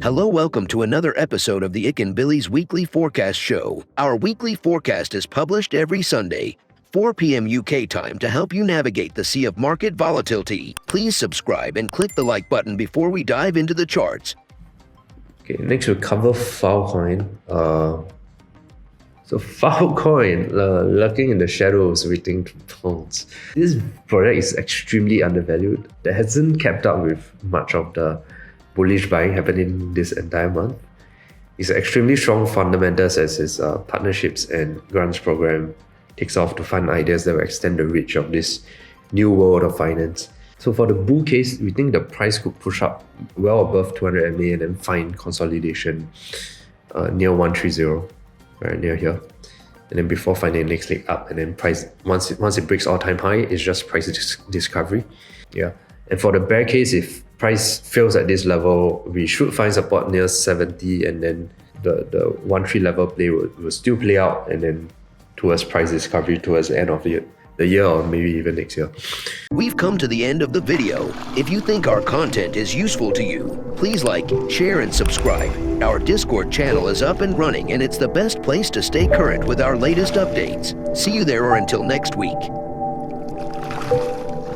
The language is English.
Hello, welcome to another episode of the Ikan Bilis Weekly Forecast Show. Our weekly forecast is published every Sunday, 4 p.m. UK time to help you navigate the sea of market volatility. Please subscribe and click the like button before we dive into the charts. Okay, next we'll cover Filecoin. So Filecoin, lurking in the shadows, waiting to pounce. This project is extremely undervalued. That hasn't kept up with much of the bullish buying happening this entire month. It's extremely strong fundamentals as its partnerships and grants program takes off to fund ideas that will extend the reach of this new world of finance. So for the bull case, we think the price could push up well above 200 MA and then find consolidation near 130, right near here. And then before finding the next leg up, and then price once it breaks all-time high, it's just price discovery. Yeah. And for the bear case, if price fails at this level, we should find support near 70, and then the 1-3 level play will still play out, and then towards price discovery towards the end of the year or maybe even next year. We've come to the end of the video. If you think our content is useful to you, please like, share, and subscribe. Our Discord channel is up and running, and it's the best place to stay current with our latest updates. See you there, or until next week.